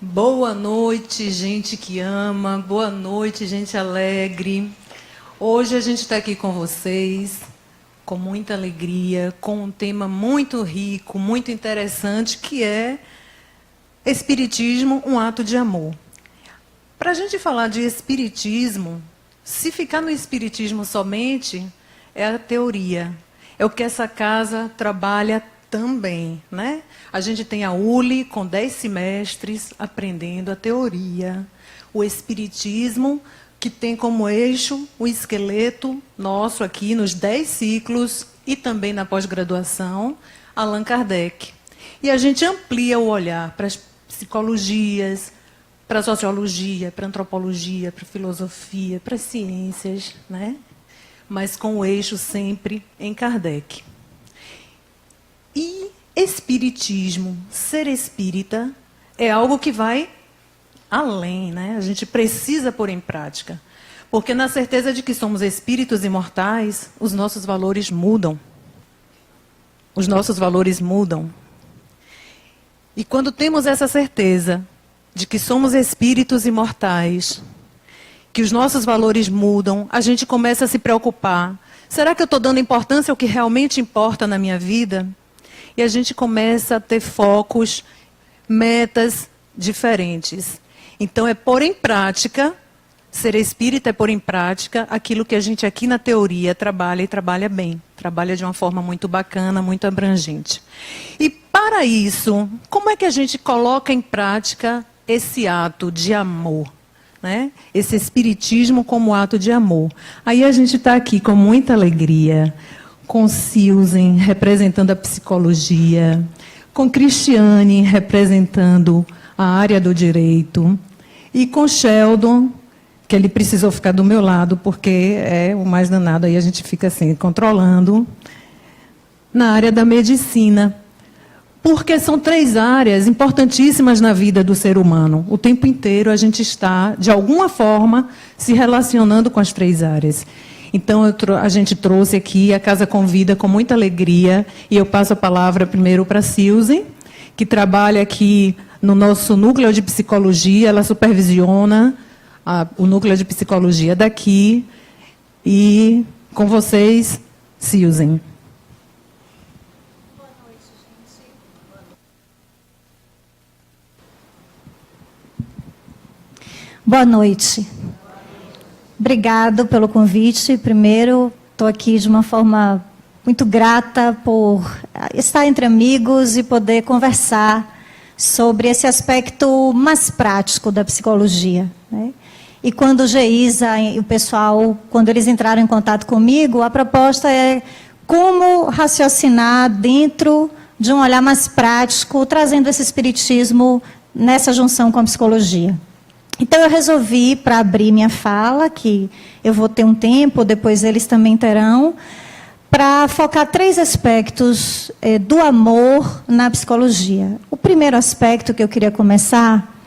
Boa noite, gente que ama. Boa noite, gente alegre. Hoje a gente está aqui com vocês, com muita alegria, com um tema muito rico, muito interessante, que é Espiritismo, um ato de amor. Para a gente falar de Espiritismo, se ficar no Espiritismo somente, é a teoria. É o que essa casa trabalha também, né? A gente tem a ULI com 10 semestres aprendendo a teoria. O Espiritismo, que tem como eixo o esqueleto nosso aqui nos 10 ciclos e também na pós-graduação, Allan Kardec. E a gente amplia o olhar para as psicologias, para a sociologia, para a antropologia, para a filosofia, para as ciências, né? Mas com o eixo sempre em Kardec. E espiritismo, ser espírita, é algo que vai além, né? A gente precisa pôr em prática. Porque na certeza de que somos espíritos imortais, os nossos valores mudam. Os nossos valores mudam. E quando temos essa certeza de que somos espíritos imortais, que os nossos valores mudam, a gente começa a se preocupar. Será que eu estou dando importância ao que realmente importa na minha vida? E a gente começa a ter focos, metas diferentes. Então, é pôr em prática, ser espírita é pôr em prática aquilo que a gente aqui na teoria trabalha e trabalha bem. Trabalha de uma forma muito bacana, muito abrangente. E para isso, como é que a gente coloca em prática esse ato de amor? Né? Esse espiritismo como ato de amor. Aí a gente está aqui com muita alegria, com Susan representando a psicologia, com Cristiane representando a área do direito, e com Sheldon, que ele precisou ficar do meu lado, porque é o mais danado, aí a gente fica assim, controlando, na área da medicina. Porque são 3 áreas importantíssimas na vida do ser humano. O tempo inteiro a gente está, de alguma forma, se relacionando com as 3 áreas. Então, a gente trouxe aqui, a Casa convida com muita alegria, e eu passo a palavra primeiro para a Susan, que trabalha aqui no nosso núcleo de psicologia, ela supervisiona o núcleo de psicologia daqui, e com vocês, Susan. Boa noite. Obrigado pelo convite. Primeiro, estou aqui de uma forma muito grata por estar entre amigos e poder conversar sobre esse aspecto mais prático da psicologia, né? E quando o Geisa e o pessoal, quando eles entraram em contato comigo, a proposta é como raciocinar dentro de um olhar mais prático, trazendo esse espiritismo nessa junção com a psicologia. Então, eu resolvi, para abrir minha fala, que eu vou ter um tempo, depois eles também terão, para focar 3 aspectos do amor na psicologia. O primeiro aspecto que eu queria começar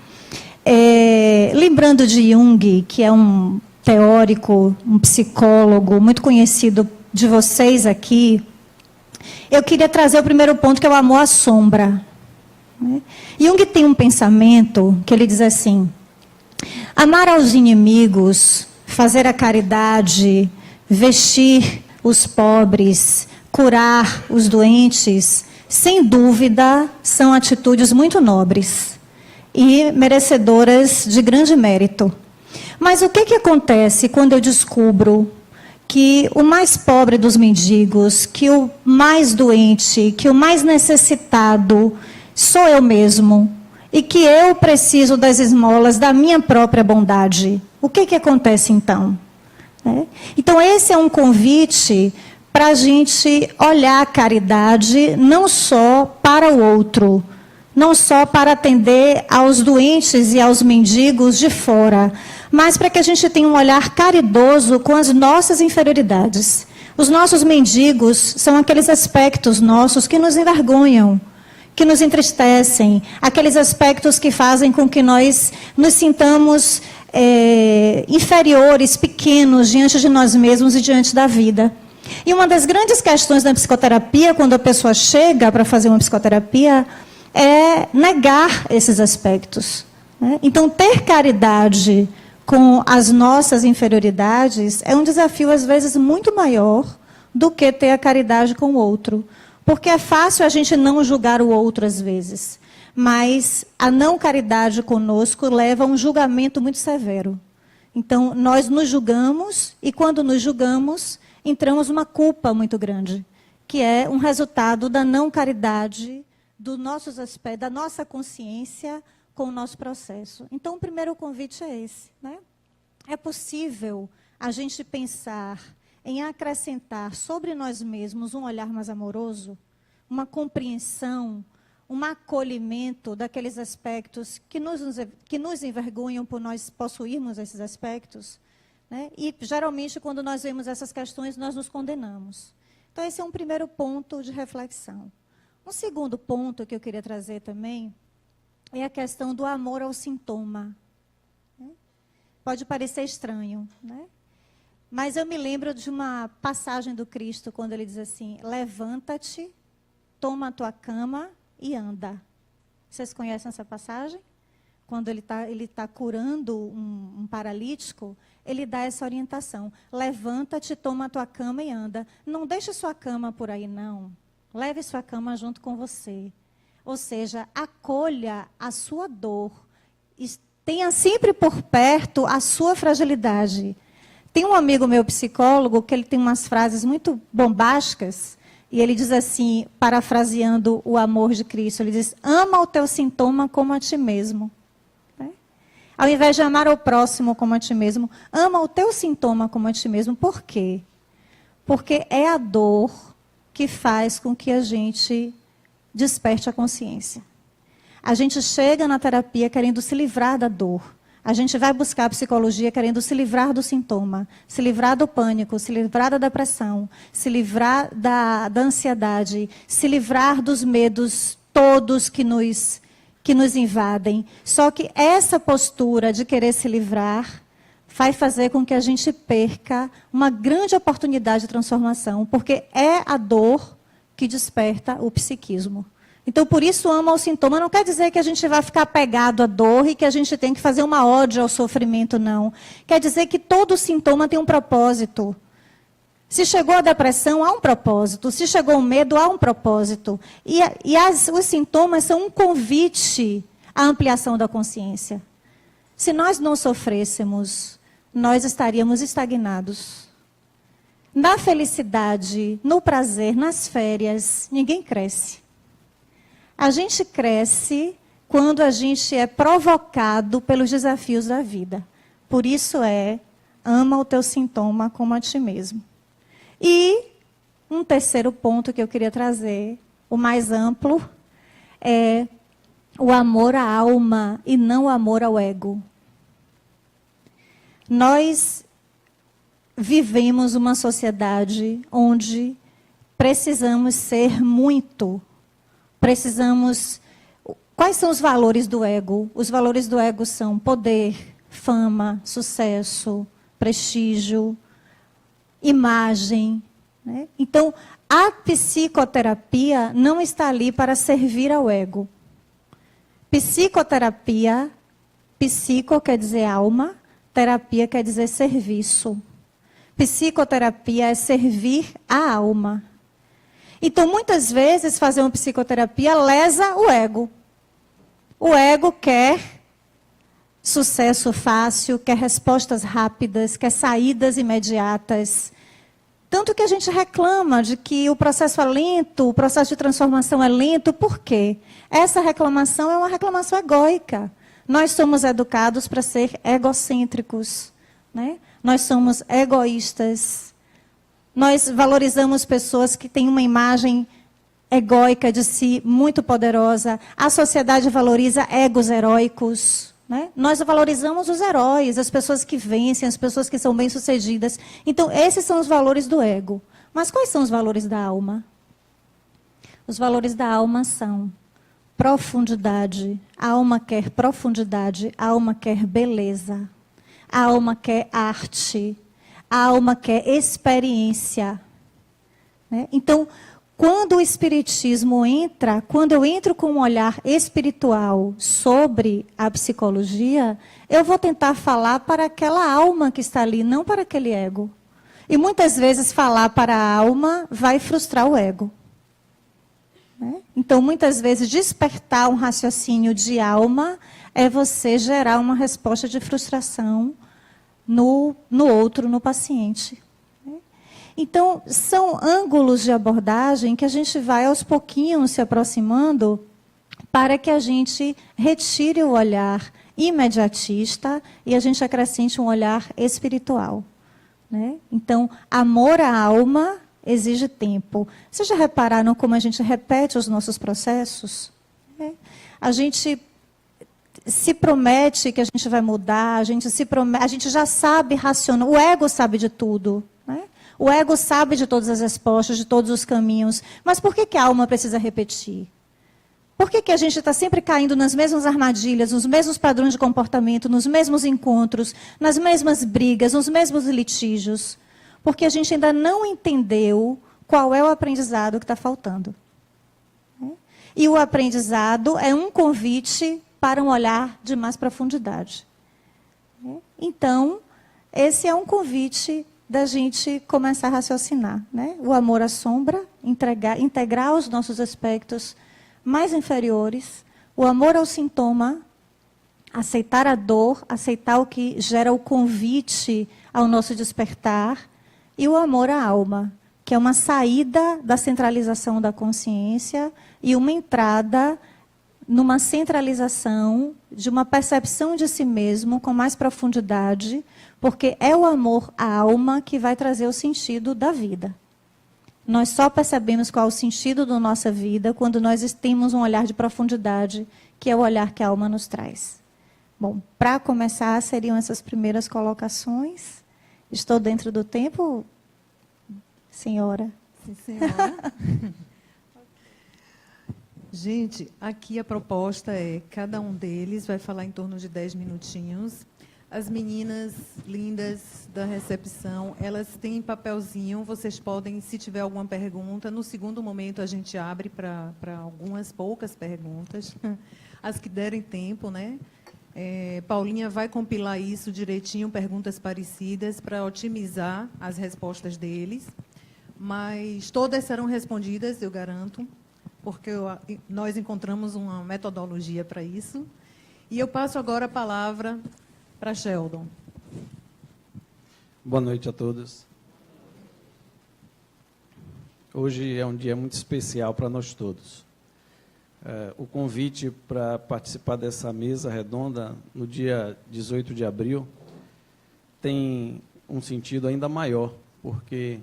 é, lembrando de Jung, que é um teórico, um psicólogo muito conhecido de vocês aqui, eu queria trazer o primeiro ponto, que é o amor à sombra. Jung tem um pensamento que ele diz assim: amar aos inimigos, fazer a caridade, vestir os pobres, curar os doentes, sem dúvida, são atitudes muito nobres e merecedoras de grande mérito. Mas o que acontece quando eu descubro que o mais pobre dos mendigos, que o mais doente, que o mais necessitado sou eu mesmo, e que eu preciso das esmolas da minha própria bondade? O que acontece então? Então, esse é um convite para a gente olhar a caridade não só para o outro, não só para atender aos doentes e aos mendigos de fora, mas para que a gente tenha um olhar caridoso com as nossas inferioridades. Os nossos mendigos são aqueles aspectos nossos que nos envergonham, que nos entristecem, aqueles aspectos que fazem com que nós nos sintamos inferiores, pequenos, diante de nós mesmos e diante da vida. E uma das grandes questões da psicoterapia, quando a pessoa chega para fazer uma psicoterapia, é negar esses aspectos. né? Então, ter caridade com as nossas inferioridades é um desafio, às vezes, muito maior do que ter a caridade com o outro. Porque é fácil a gente não julgar o outro, às vezes. Mas a não caridade conosco leva a um julgamento muito severo. Então, nós nos julgamos, e quando nos julgamos, entramos numa culpa muito grande, que é um resultado da não caridade, dos nossos aspectos, da nossa consciência com o nosso processo. Então, o primeiro convite é esse, né? É possível a gente pensar em acrescentar sobre nós mesmos um olhar mais amoroso, uma compreensão, um acolhimento daqueles aspectos que nos envergonham por nós possuirmos esses aspectos, né? E, geralmente, quando nós vemos essas questões, nós nos condenamos. Então, esse é um primeiro ponto de reflexão. Um segundo ponto que eu queria trazer também é a questão do amor ao sintoma. Né? Pode parecer estranho, né? Mas eu me lembro de uma passagem do Cristo, quando ele diz assim: levanta-te, toma a tua cama e anda. Vocês conhecem essa passagem? Quando ele tá curando um paralítico, ele dá essa orientação: levanta-te, toma a tua cama e anda. Não deixe sua cama por aí, não. Leve sua cama junto com você. Ou seja, acolha a sua dor. Tenha sempre por perto a sua fragilidade. Tem um amigo meu psicólogo que ele tem umas frases muito bombásticas. E ele diz assim, parafraseando o amor de Cristo, ele diz: ama o teu sintoma como a ti mesmo. Né? Ao invés de amar o próximo como a ti mesmo, ama o teu sintoma como a ti mesmo. Por quê? Porque é a dor que faz com que a gente desperte a consciência. A gente chega na terapia querendo se livrar da dor. A gente vai buscar a psicologia querendo se livrar do sintoma, se livrar do pânico, se livrar da depressão, se livrar da ansiedade, se livrar dos medos todos que nos invadem. Só que essa postura de querer se livrar vai fazer com que a gente perca uma grande oportunidade de transformação, porque é a dor que desperta o psiquismo. Então, por isso, ama o sintoma. Não quer dizer que a gente vai ficar apegado à dor e que a gente tem que fazer uma ode ao sofrimento, não. Quer dizer que todo sintoma tem um propósito. Se chegou a depressão, há um propósito. Se chegou o medo, há um propósito. Os sintomas são um convite à ampliação da consciência. Se nós não sofrêssemos, nós estaríamos estagnados. Na felicidade, no prazer, nas férias, ninguém cresce. A gente cresce quando a gente é provocado pelos desafios da vida. Por isso ama o teu sintoma como a ti mesmo. E um terceiro ponto que eu queria trazer, o mais amplo, é o amor à alma e não o amor ao ego. Nós vivemos uma sociedade onde precisamos ser muito. Quais são os valores do ego? Os valores do ego são poder, fama, sucesso, prestígio, imagem. Né? Então, a psicoterapia não está ali para servir ao ego. Psicoterapia, psico quer dizer alma, terapia quer dizer serviço. Psicoterapia é servir a alma. Então, muitas vezes, fazer uma psicoterapia lesa o ego. O ego quer sucesso fácil, quer respostas rápidas, quer saídas imediatas. Tanto que a gente reclama de que o processo é lento, o processo de transformação é lento. Por quê? Essa reclamação é uma reclamação egóica. Nós somos educados para ser egocêntricos, né? Nós somos egoístas. Nós valorizamos pessoas que têm uma imagem egóica de si muito poderosa. A sociedade valoriza egos heróicos. Né? Nós valorizamos os heróis, as pessoas que vencem, as pessoas que são bem-sucedidas. Então, esses são os valores do ego. Mas quais são os valores da alma? Os valores da alma são profundidade. A alma quer profundidade, a alma quer beleza, a alma quer arte. A alma quer experiência. Né? Então, quando o espiritismo entra, quando eu entro com um olhar espiritual sobre a psicologia, eu vou tentar falar para aquela alma que está ali, não para aquele ego. E muitas vezes falar para a alma vai frustrar o ego. Né? Então, muitas vezes, despertar um raciocínio de alma é você gerar uma resposta de frustração no outro, no paciente. Então, são ângulos de abordagem que a gente vai aos pouquinhos se aproximando para que a gente retire o olhar imediatista e a gente acrescente um olhar espiritual. Né? Então, amor à alma exige tempo. Vocês já repararam como a gente repete os nossos processos? A gente se promete que a gente vai mudar, a gente já sabe racionar, o ego sabe de tudo. Né? O ego sabe de todas as respostas, de todos os caminhos. Mas por que a alma precisa repetir? Por que a gente está sempre caindo nas mesmas armadilhas, nos mesmos padrões de comportamento, nos mesmos encontros, nas mesmas brigas, nos mesmos litígios? Porque a gente ainda não entendeu qual é o aprendizado que está faltando. E o aprendizado é um convite para um olhar de mais profundidade. Então, esse é um convite da gente começar a raciocinar. Né? O amor à sombra, integrar os nossos aspectos mais inferiores, o amor ao sintoma, aceitar a dor, aceitar o que gera o convite ao nosso despertar, e o amor à alma, que é uma saída da centralização da consciência e uma entrada numa centralização de uma percepção de si mesmo com mais profundidade, porque é o amor à alma que vai trazer o sentido da vida. Nós só percebemos qual é o sentido da nossa vida quando nós temos um olhar de profundidade, que é o olhar que a alma nos traz. Bom, para começar, seriam essas primeiras colocações. Estou dentro do tempo, senhora? Sim, senhora. Gente, aqui a proposta é, cada um deles vai falar em torno de 10 minutinhos. As meninas lindas da recepção, elas têm papelzinho, vocês podem, se tiver alguma pergunta, no segundo momento a gente abre para algumas poucas perguntas, as que derem tempo, né? Paulinha vai compilar isso direitinho, perguntas parecidas, para otimizar as respostas deles, mas todas serão respondidas, eu garanto, porque nós encontramos uma metodologia para isso. E eu passo agora a palavra para Sheldon. Boa noite a todos. Hoje é um dia muito especial para nós todos. O convite para participar dessa mesa redonda no dia 18 de abril tem um sentido ainda maior, porque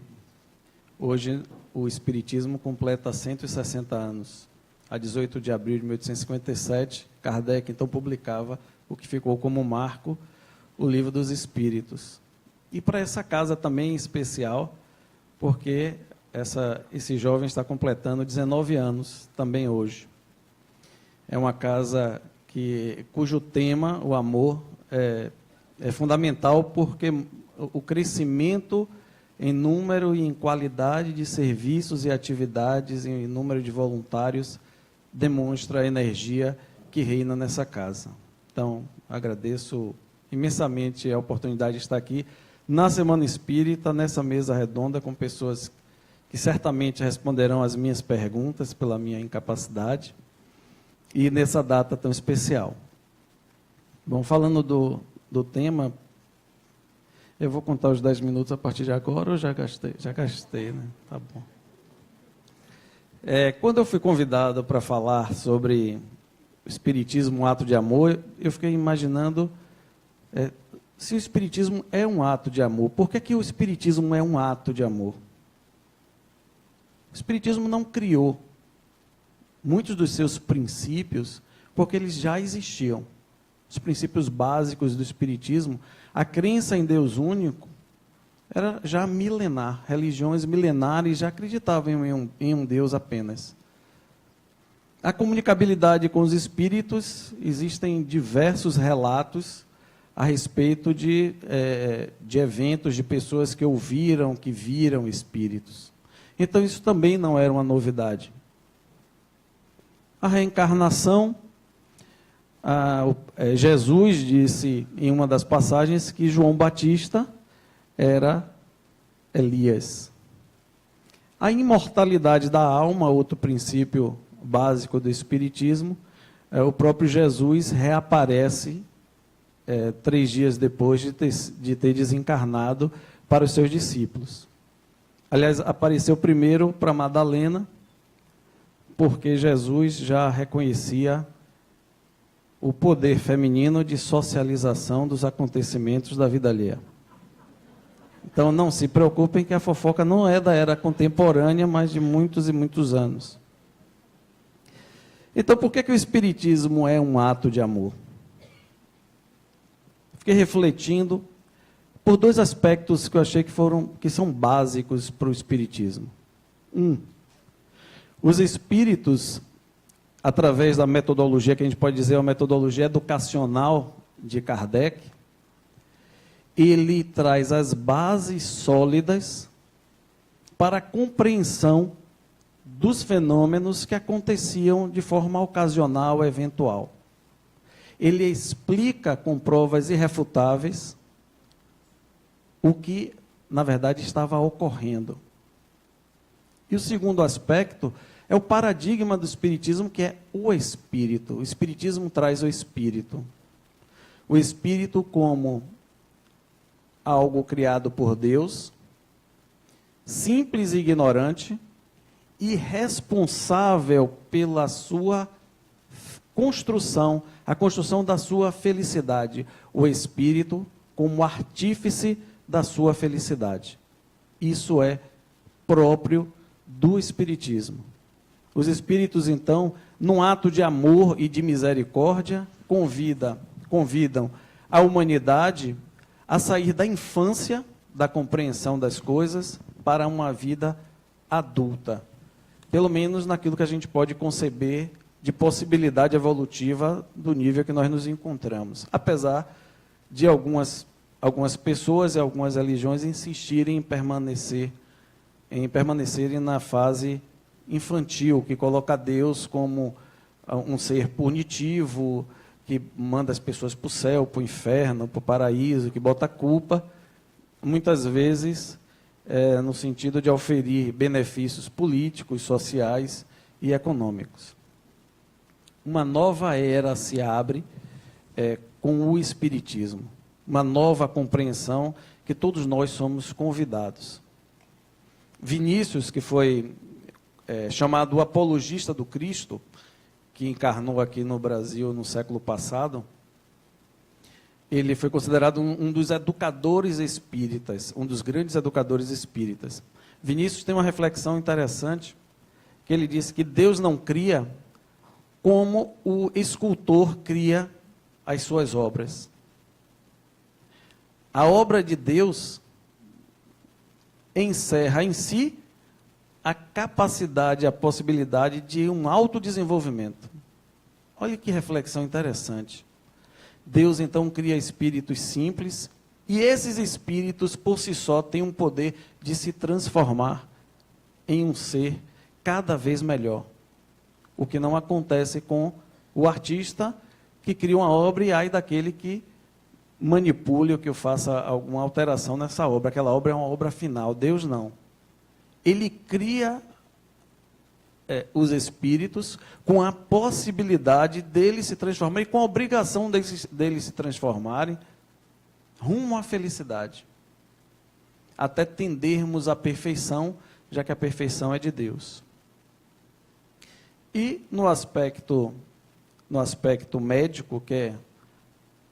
hoje o Espiritismo completa 160 anos. A 18 de abril de 1857, Kardec então publicava o que ficou como marco, o Livro dos Espíritos. E para essa casa também especial, porque esse jovem está completando 19 anos também hoje. É uma casa cujo tema, o amor, é fundamental, porque o crescimento em número e em qualidade de serviços e atividades, em número de voluntários, demonstra a energia que reina nessa casa. Então, agradeço imensamente a oportunidade de estar aqui na Semana Espírita, nessa mesa redonda, com pessoas que certamente responderão às minhas perguntas pela minha incapacidade, e nessa data tão especial. Bom, falando do tema, eu vou contar os 10 minutos a partir de agora, ou já gastei? Já gastei, né? Tá bom. Quando eu fui convidado para falar sobre o Espiritismo, um ato de amor, eu fiquei imaginando, se o Espiritismo é um ato de amor, por que o Espiritismo é um ato de amor? O Espiritismo não criou muitos dos seus princípios, porque eles já existiam. Os princípios básicos do Espiritismo, a crença em Deus único, era já milenar. Religiões milenares já acreditavam em um Deus apenas. A comunicabilidade com os espíritos, existem diversos relatos a respeito de eventos, de pessoas que ouviram, que viram espíritos. Então isso também não era uma novidade. A reencarnação, Jesus disse em uma das passagens que João Batista era Elias. A imortalidade da alma, outro princípio básico do Espiritismo, o próprio Jesus reaparece 3 dias depois de ter desencarnado para os seus discípulos. Aliás, apareceu primeiro para Madalena, porque Jesus já reconhecia o poder feminino de socialização dos acontecimentos da vida alheia. Então, não se preocupem que a fofoca não é da era contemporânea, mas de muitos e muitos anos. Então, por que o Espiritismo é um ato de amor? Fiquei refletindo por 2 aspectos que eu achei que são básicos para o Espiritismo. Os espíritos, através da metodologia, que a gente pode dizer, a metodologia educacional de Kardec, ele traz as bases sólidas para a compreensão dos fenômenos que aconteciam de forma ocasional, eventual. Ele explica com provas irrefutáveis o que, na verdade, estava ocorrendo. E o segundo aspecto é o paradigma do Espiritismo, que é o Espírito. O Espiritismo traz o Espírito. O Espírito como algo criado por Deus, simples e ignorante, e responsável pela sua construção, a construção da sua felicidade. O Espírito como artífice da sua felicidade. Isso é próprio do Espiritismo. Os Espíritos, então, num ato de amor e de misericórdia, convidam a humanidade a sair da infância, da compreensão das coisas, para uma vida adulta. Pelo menos naquilo que a gente pode conceber de possibilidade evolutiva do nível que nós nos encontramos. Apesar de algumas pessoas e algumas religiões insistirem em permanecerem na fase infantil, que coloca Deus como um ser punitivo, que manda as pessoas para o céu, para o inferno, para o paraíso, que bota culpa, muitas vezes no sentido de oferir benefícios políticos, sociais e econômicos. Uma nova era se abre com o Espiritismo, uma nova compreensão que todos nós somos convidados. Vinícius, que foi chamado o apologista do Cristo, que encarnou aqui no Brasil no século passado, ele foi considerado um dos educadores espíritas, um dos grandes educadores espíritas. Vinícius tem uma reflexão interessante, que ele disse que Deus não cria como o escultor cria as suas obras. A obra de Deus encerra em si a capacidade, a possibilidade de um autodesenvolvimento. Olha que reflexão interessante. Deus, então, cria espíritos simples, e esses espíritos, por si só, têm um poder de se transformar em um ser cada vez melhor. O que não acontece com o artista que cria uma obra e ai daquele que manipule ou que faça alguma alteração nessa obra. Aquela obra é uma obra final. Deus não. Ele cria os espíritos com a possibilidade deles se transformarem, e com a obrigação deles se transformarem rumo à felicidade, até tendermos à perfeição, já que a perfeição é de Deus. E no aspecto médico, que é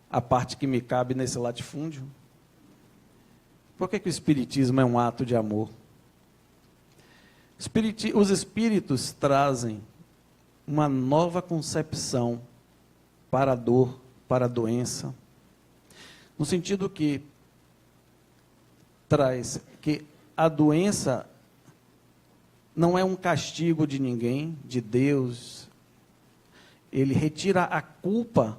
a parte que me cabe nesse latifúndio, por que o Espiritismo é um ato de amor? Os espíritos trazem uma nova concepção para a dor, para a doença, no sentido que traz que a doença não é um castigo de ninguém, de Deus. Ele retira a culpa,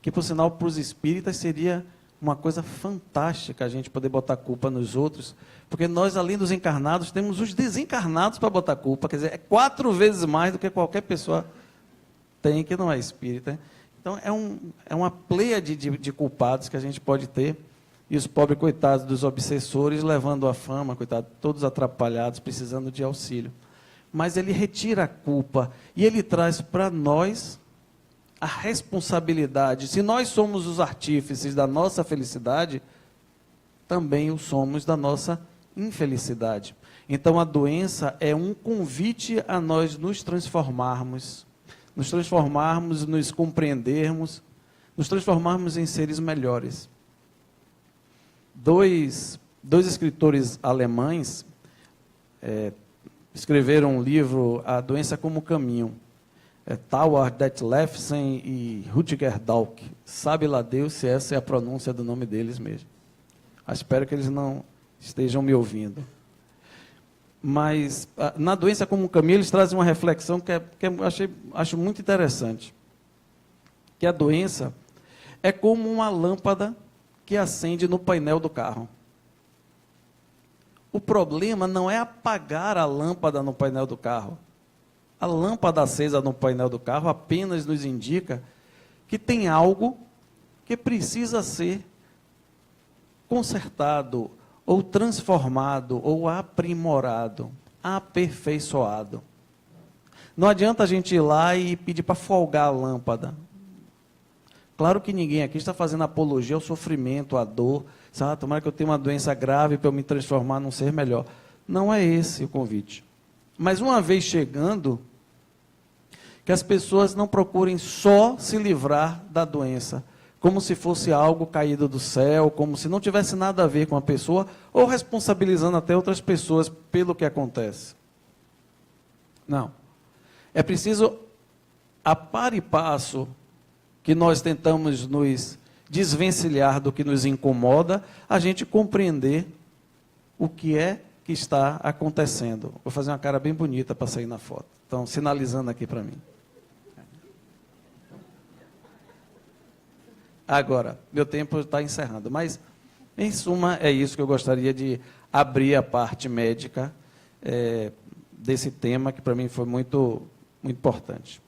que por sinal para os espíritas seria uma coisa fantástica a gente poder botar culpa nos outros, porque nós, além dos encarnados, temos os desencarnados para botar culpa, quer dizer, é 4 vezes mais do que qualquer pessoa tem que não é espírita. Então, é uma pleiade de culpados que a gente pode ter, e os pobres coitados dos obsessores levando a fama, coitados, todos atrapalhados, precisando de auxílio. Mas ele retira a culpa e ele traz para nós a responsabilidade. Se nós somos os artífices da nossa felicidade, também o somos da nossa infelicidade. Então a doença é um convite a nós nos transformarmos, nos compreendermos, nos transformarmos em seres melhores. Dois escritores alemães escreveram um livro, A Doença como Caminho. Tauer Detlefsen e Rutger Dawk. Sabe lá Deus se essa é a pronúncia do nome deles mesmo. Espero que eles não estejam me ouvindo. Mas, na Doença como Caminho, eles trazem uma reflexão que acho muito interessante. Que a doença é como uma lâmpada que acende no painel do carro. O problema não é apagar a lâmpada no painel do carro. A lâmpada acesa no painel do carro apenas nos indica que tem algo que precisa ser consertado, ou transformado, ou aprimorado, aperfeiçoado. Não adianta a gente ir lá e pedir para folgar a lâmpada. Claro que ninguém aqui está fazendo apologia ao sofrimento, à dor. Tomara que eu tenha uma doença grave para eu me transformar num ser melhor. Não é esse o convite. Mas uma vez chegando, que as pessoas não procurem só se livrar da doença, como se fosse algo caído do céu, como se não tivesse nada a ver com a pessoa, ou responsabilizando até outras pessoas pelo que acontece. Não. É preciso, a par e passo, que nós tentamos nos desvencilhar do que nos incomoda, a gente compreender o que é que está acontecendo. Vou fazer uma cara bem bonita para sair na foto. Então, sinalizando aqui para mim. Agora, meu tempo está encerrando, mas, em suma, é isso que eu gostaria de abrir a parte médica desse tema, que para mim foi muito, muito importante.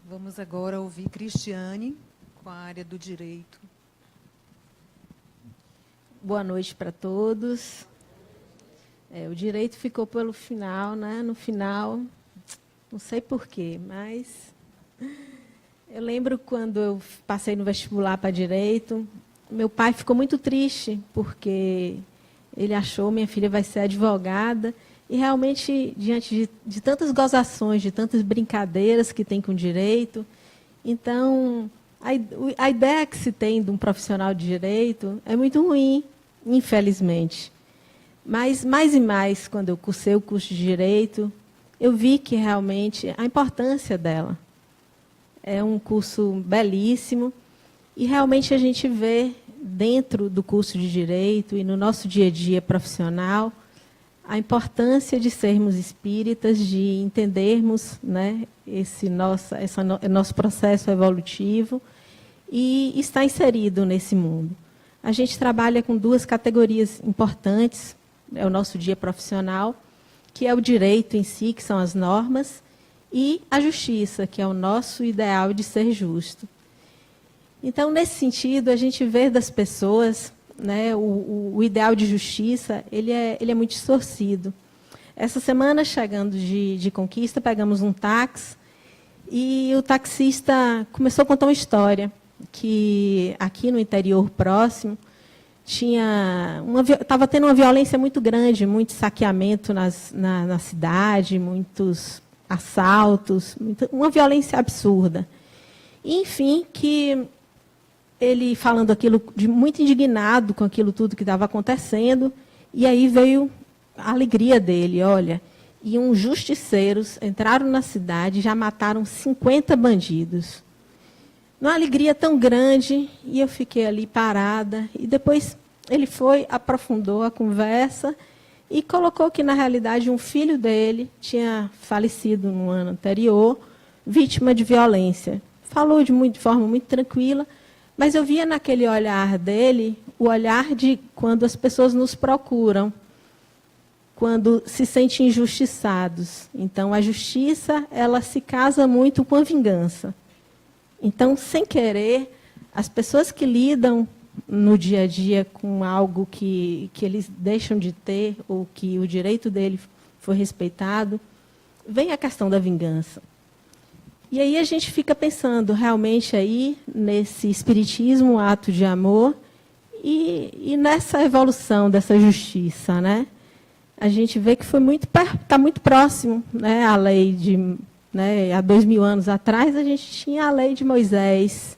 Vamos agora ouvir Cristiane, com a área do direito. Boa noite para todos. O direito ficou pelo final, né? No final, não sei porquê, mas eu lembro quando eu passei no vestibular para direito, meu pai ficou muito triste, porque ele achou minha filha vai ser advogada, e realmente, diante de tantas gozações, de tantas brincadeiras que tem com o direito, então, a ideia que se tem de um profissional de direito é muito ruim, infelizmente. Mas, mais e mais, quando eu cursei o curso de Direito, eu vi que, realmente, a importância dela. É um curso belíssimo, e, realmente, a gente vê, dentro do curso de Direito e no nosso dia a dia profissional, a importância de sermos espíritas, de entendermos, né, esse nosso processo evolutivo e estar inserido nesse mundo. A gente trabalha com 2 categorias importantes, é o nosso dia profissional, que é o direito em si, que são as normas, e a justiça, que é o nosso ideal de ser justo. Então, nesse sentido, a gente vê das pessoas, né, o ideal de justiça, ele é muito distorcido. Essa semana, chegando de Conquista, pegamos um táxi, e o taxista começou a contar uma história, que aqui no interior próximo, estava tendo uma violência muito grande, muito saqueamento na cidade, muitos assaltos, uma violência absurda. E, enfim, que ele falando aquilo, muito indignado com aquilo tudo que estava acontecendo, e aí veio a alegria dele, olha, e uns justiceiros entraram na cidade e já mataram 50 bandidos. Uma alegria tão grande, e eu fiquei ali parada. E depois ele aprofundou a conversa, e colocou que, na realidade, um filho dele tinha falecido no ano anterior, vítima de violência. Falou de forma muito tranquila, mas eu via naquele olhar dele o olhar de quando as pessoas nos procuram, quando se sentem injustiçados. Então, a justiça, ela se casa muito com a vingança. Então, sem querer, as pessoas que lidam no dia a dia com algo que eles deixam de ter, ou que o direito dele foi respeitado, vem a questão da vingança. E aí a gente fica pensando realmente aí nesse espiritismo, ato de amor, e nessa evolução dessa justiça, né? A gente vê que está muito próximo, né? A lei de, né? Há 2000 anos atrás a gente tinha a lei de Moisés,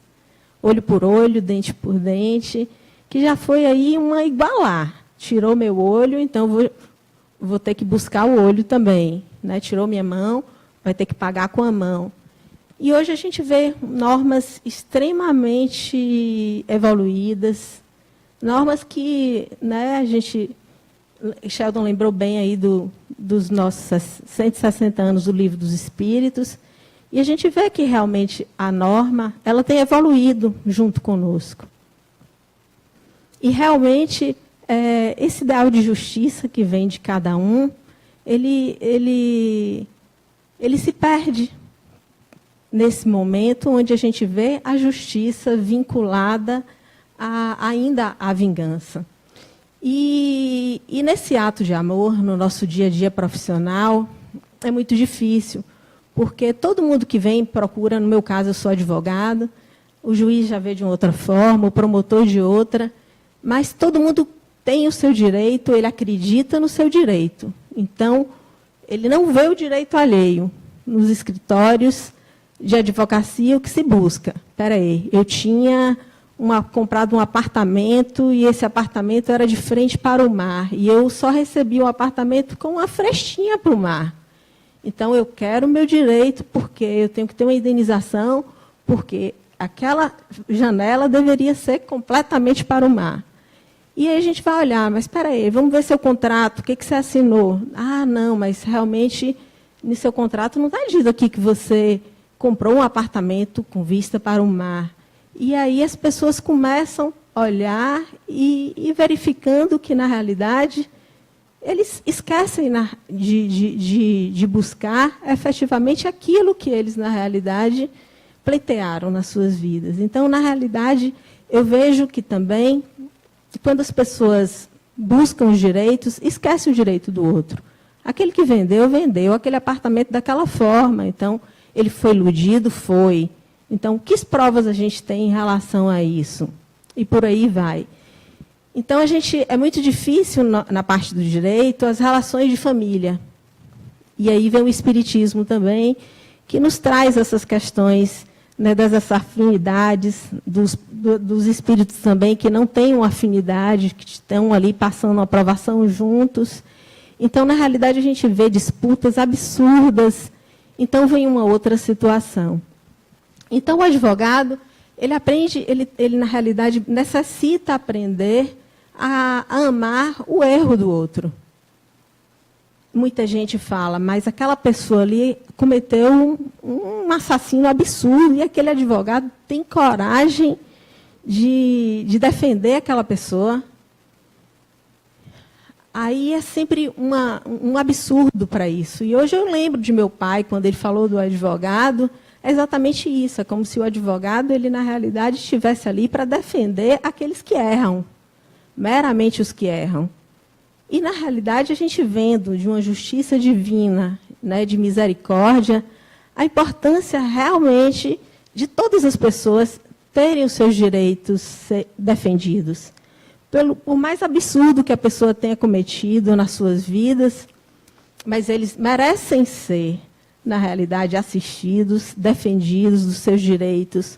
olho por olho, dente por dente, que já foi aí uma igualar. Tirou meu olho, então vou ter que buscar o olho também, né? Tirou minha mão, vai ter que pagar com a mão. E hoje a gente vê normas extremamente evoluídas, normas que, né, Sheldon lembrou bem aí dos nossos 160 anos do Livro dos Espíritos, e a gente vê que realmente a norma ela tem evoluído junto conosco. E realmente esse ideal de justiça que vem de cada um, ele se perde nesse momento onde a gente vê a justiça vinculada ainda à vingança. E nesse ato de amor, no nosso dia a dia profissional, é muito difícil, porque todo mundo que vem procura, no meu caso, eu sou advogado, o juiz já vê de uma outra forma, o promotor de outra, mas todo mundo tem o seu direito, ele acredita no seu direito. Então, ele não vê o direito alheio. Nos escritórios de advocacia, o que se busca? Espera aí, eu tinha comprado um apartamento e esse apartamento era de frente para o mar. E eu só recebi um apartamento com uma frestinha para o mar. Então, eu quero o meu direito, porque eu tenho que ter uma indenização, porque aquela janela deveria ser completamente para o mar. E aí a gente vai olhar, mas espera aí, vamos ver seu contrato, o que você assinou? Ah, não, mas realmente, no seu contrato não está dito aqui que você comprou um apartamento com vista para o mar. E aí as pessoas começam a olhar e verificando que, na realidade, eles esquecem de buscar efetivamente aquilo que eles, na realidade, pleitearam nas suas vidas. Então, na realidade, eu vejo que também, quando as pessoas buscam os direitos, esquecem o direito do outro. Aquele que vendeu aquele apartamento daquela forma. Então, ele foi iludido? Foi. Então, que provas a gente tem em relação a isso? E por aí vai. Então, é muito difícil, na parte do direito, as relações de família. E aí vem o espiritismo também, que nos traz essas questões, né, das afinidades, dos espíritos também que não têm uma afinidade, que estão ali passando uma aprovação juntos. Então, na realidade, a gente vê disputas absurdas. Então, vem uma outra situação. Então, o advogado, ele aprende, ele na realidade, necessita aprender a amar o erro do outro. Muita gente fala, mas aquela pessoa ali cometeu um assassino absurdo, e aquele advogado tem coragem de defender aquela pessoa. Aí é sempre um absurdo para isso. E hoje eu lembro de meu pai, quando ele falou do advogado, é exatamente isso. É como se o advogado, ele na realidade, estivesse ali para defender aqueles que erram, meramente os que erram. E, na realidade, a gente vendo de uma justiça divina, né, de misericórdia, a importância realmente de todas as pessoas terem os seus direitos defendidos. Por mais absurdo que a pessoa tenha cometido nas suas vidas, mas eles merecem ser, na realidade, assistidos, defendidos dos seus direitos,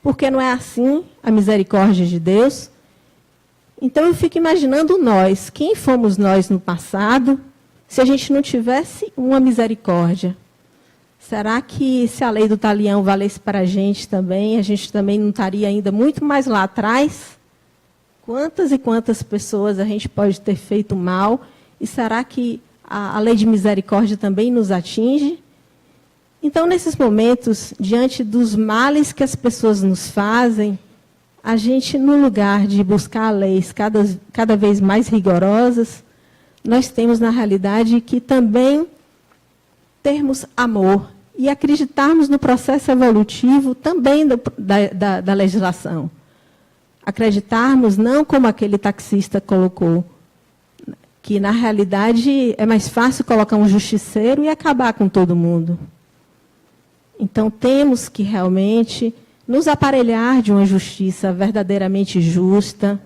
porque não é assim a misericórdia de Deus. Então, eu fico imaginando nós, quem fomos nós no passado, se a gente não tivesse uma misericórdia? Será que, se a lei do talião valesse para a gente também não estaria ainda muito mais lá atrás? Quantas e quantas pessoas a gente pode ter feito mal E será que a lei de misericórdia também nos atinge? Então, nesses momentos, diante dos males que as pessoas nos fazem, a gente, no lugar de buscar leis cada vez mais rigorosas, nós temos, na realidade, que também termos amor e acreditarmos no processo evolutivo também da legislação. Acreditarmos não como aquele taxista colocou, que, na realidade, é mais fácil colocar um justiceiro e acabar com todo mundo. Então, temos que realmente nos aparelhar de uma justiça verdadeiramente justa,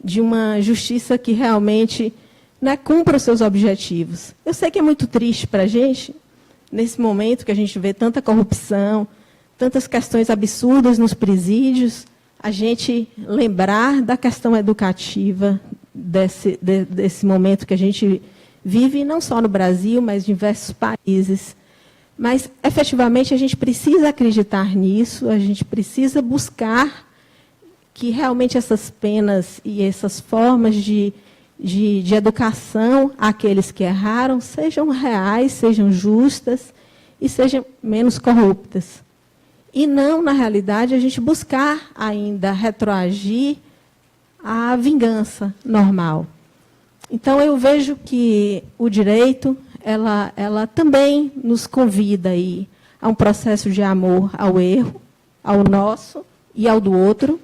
de uma justiça que realmente, né, cumpra os seus objetivos. Eu sei que é muito triste para a gente, nesse momento que a gente vê tanta corrupção, tantas questões absurdas nos presídios, a gente lembrar da questão educativa desse momento que a gente vive, não só no Brasil, mas em diversos países. Mas, efetivamente, a gente precisa acreditar nisso, a gente precisa buscar que realmente essas penas e essas formas de educação àqueles que erraram sejam reais, sejam justas e sejam menos corruptas. E não, na realidade, a gente buscar ainda retroagir à vingança normal. Então, eu vejo que o direito, ela também nos convida aí a um processo de amor ao erro, ao nosso e ao do outro.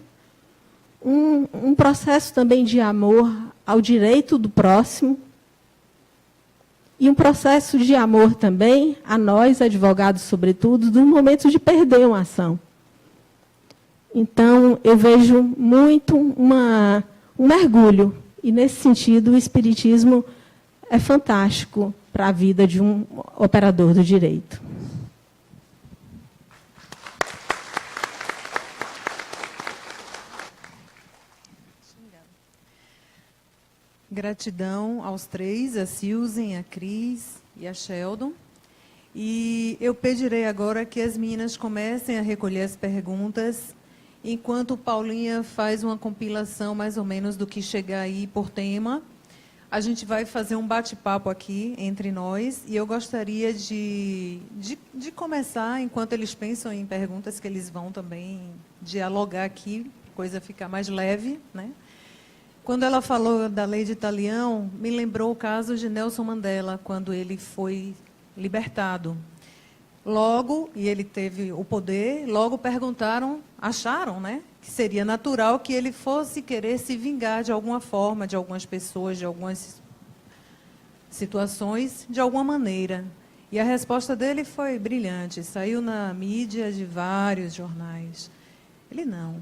Um processo também de amor ao direito do próximo. E um processo de amor também a nós, advogados, sobretudo, no momento de perder uma ação. Então, eu vejo muito um mergulho. E, nesse sentido, o Espiritismo é fantástico para a vida de um operador do direito. Gratidão aos três, a Susan, a Cris e a Sheldon. E eu pedirei agora que as meninas comecem a recolher as perguntas, enquanto Paulinha faz uma compilação mais ou menos do que chegar aí por tema. A gente vai fazer um bate-papo aqui entre nós e eu gostaria de começar, enquanto eles pensam em perguntas, que eles vão também dialogar aqui, a coisa ficar mais leve, né? Quando ela falou da lei de Talião, me lembrou o caso de Nelson Mandela, quando ele foi libertado. Logo, e ele teve o poder, logo perguntaram, acharam, né, que seria natural que ele fosse querer se vingar de alguma forma, de algumas pessoas, de algumas situações, de alguma maneira. E a resposta dele foi brilhante, saiu na mídia de vários jornais. Ele não.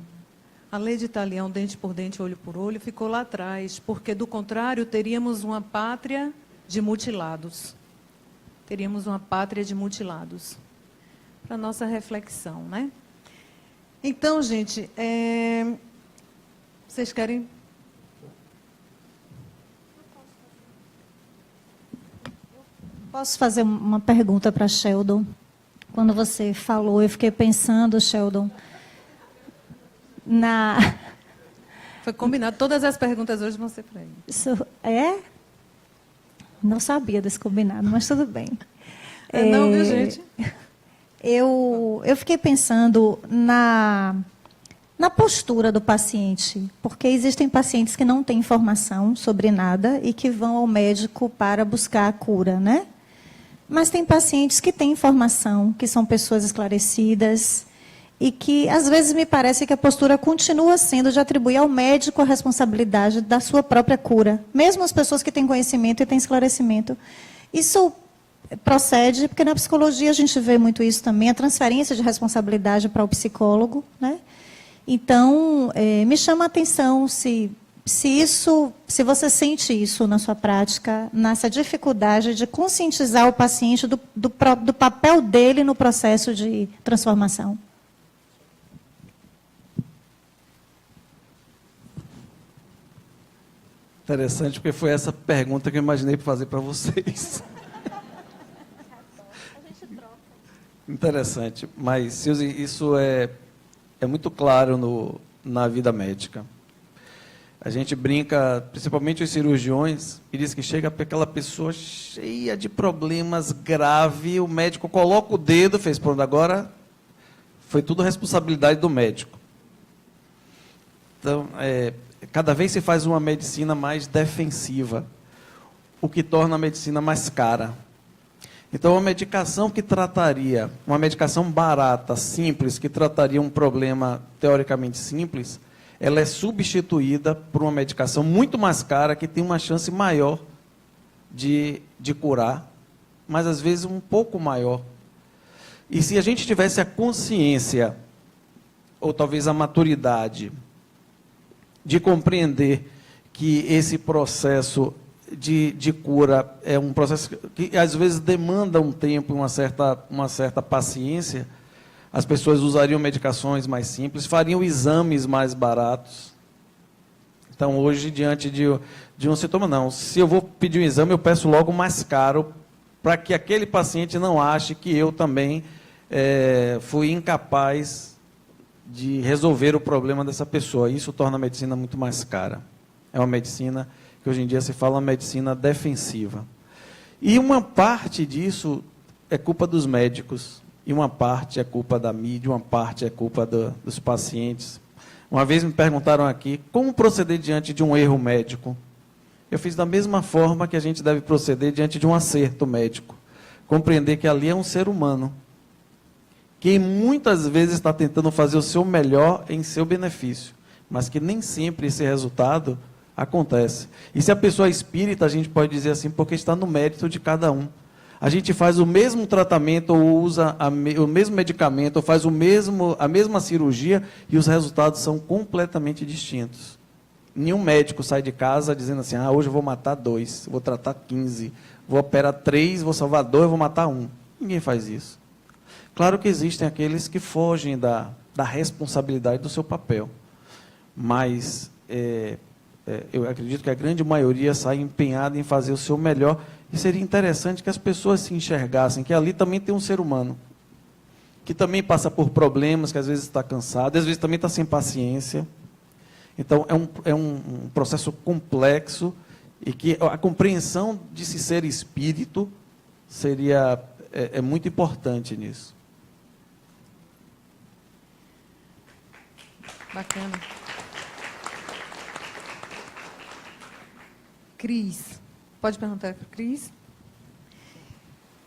A lei de Talião, dente por dente, olho por olho, ficou lá atrás, porque, do contrário, teríamos uma pátria de mutilados. Teríamos uma pátria de mutilados. Para a nossa reflexão, né? Então, gente, vocês querem... Posso fazer uma pergunta para Sheldon? Quando você falou, eu fiquei pensando, Sheldon, Foi combinado. Todas as perguntas hoje vão ser para ele. Isso é? Não sabia desse combinado, mas tudo bem. Não, viu, gente? Eu fiquei pensando na postura do paciente, porque existem pacientes que não têm informação sobre nada e que vão ao médico para buscar a cura, né? Mas tem pacientes que têm informação, que são pessoas esclarecidas, e que, às vezes, me parece que a postura continua sendo de atribuir ao médico a responsabilidade da sua própria cura. Mesmo as pessoas que têm conhecimento e têm esclarecimento. Isso procede, porque na psicologia a gente vê muito isso também, a transferência de responsabilidade para o psicólogo, né? Então, me chama a atenção se você sente isso na sua prática, nessa dificuldade de conscientizar o paciente do papel dele no processo de transformação. Interessante, porque foi essa pergunta que eu imaginei fazer para vocês. Interessante. Mas, Suzy, isso é muito claro na vida médica. A gente brinca, principalmente os cirurgiões, e diz que chega aquela pessoa cheia de problemas graves, o médico coloca o dedo, fez pronto, agora foi tudo responsabilidade do médico. Então, cada vez se faz uma medicina mais defensiva, o que torna a medicina mais cara. Então, uma medicação que trataria, uma medicação barata, simples, que trataria um problema teoricamente simples, ela é substituída por uma medicação muito mais cara, que tem uma chance maior de curar, mas às vezes um pouco maior. E se a gente tivesse a consciência, ou talvez a maturidade, de compreender que esse processo de cura é um processo que às vezes demanda um tempo e uma certa paciência, as pessoas usariam medicações mais simples, fariam exames mais baratos. Então, hoje, diante de um sintoma, não. Se eu vou pedir um exame, eu peço logo mais caro, para que aquele paciente não ache que eu também fui incapaz de resolver o problema dessa pessoa. Isso torna a medicina muito mais cara. É uma medicina que hoje em dia se fala uma medicina defensiva. E uma parte disso é culpa dos médicos, e uma parte é culpa da mídia, uma parte é culpa dos pacientes. Uma vez me perguntaram aqui, como proceder diante de um erro médico? Eu fiz da mesma forma que a gente deve proceder diante de um acerto médico. Compreender que ali é um ser humano, que muitas vezes está tentando fazer o seu melhor em seu benefício, mas que nem sempre esse resultado acontece. E se a pessoa é espírita, a gente pode dizer assim, porque está no mérito de cada um. A gente faz o mesmo tratamento, ou usa o mesmo medicamento, ou faz a mesma cirurgia, e os resultados são completamente distintos. Nenhum médico sai de casa dizendo assim, hoje eu vou matar 2, vou tratar 15, vou operar 3, vou salvar 2, vou matar 1. Ninguém faz isso. Claro que existem aqueles que fogem da responsabilidade do seu papel, mas eu acredito que a grande maioria sai empenhada em fazer o seu melhor, e seria interessante que as pessoas se enxergassem que ali também tem um ser humano, que também passa por problemas, que às vezes está cansado, às vezes também está sem paciência. Então, é um processo complexo, e que a compreensão de se ser espírito é muito importante nisso. Bacana. Cris, pode perguntar para Cris?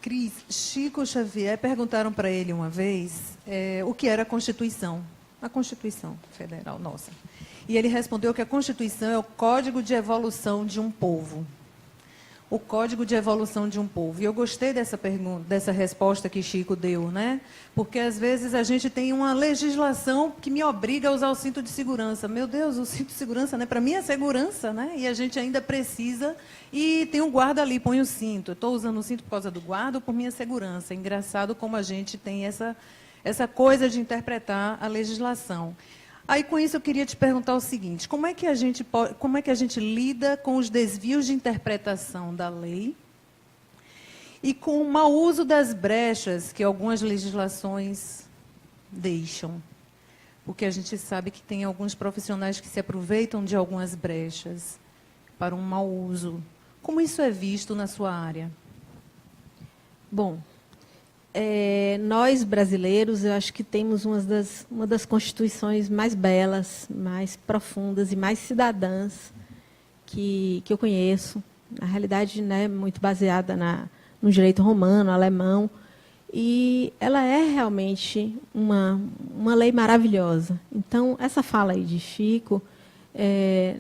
Cris, Chico Xavier, perguntaram para ele uma vez o que era a Constituição Federal nossa. E ele respondeu que a Constituição é o código de evolução de um povo. O código de evolução de um povo. E eu gostei dessa pergunta, dessa resposta que Chico deu, né? Porque às vezes a gente tem uma legislação que me obriga a usar o cinto de segurança. Meu Deus, o cinto de segurança, né? Para mim é segurança, né? E a gente ainda precisa. E tem um guarda ali, põe o cinto. Eu estou usando o cinto por causa do guarda ou por minha segurança? É engraçado como a gente tem essa coisa de interpretar a legislação. Aí, com isso, eu queria te perguntar o seguinte, como é que a gente lida com os desvios de interpretação da lei e com o mau uso das brechas que algumas legislações deixam? Porque a gente sabe que tem alguns profissionais que se aproveitam de algumas brechas para um mau uso. Como isso é visto na sua área? Bom, nós brasileiros, eu acho que temos uma das constituições mais belas, mais profundas e mais cidadãs que eu conheço. Na realidade, né, muito baseada no direito romano, alemão. E ela é realmente uma lei maravilhosa. Então, essa fala aí de Chico,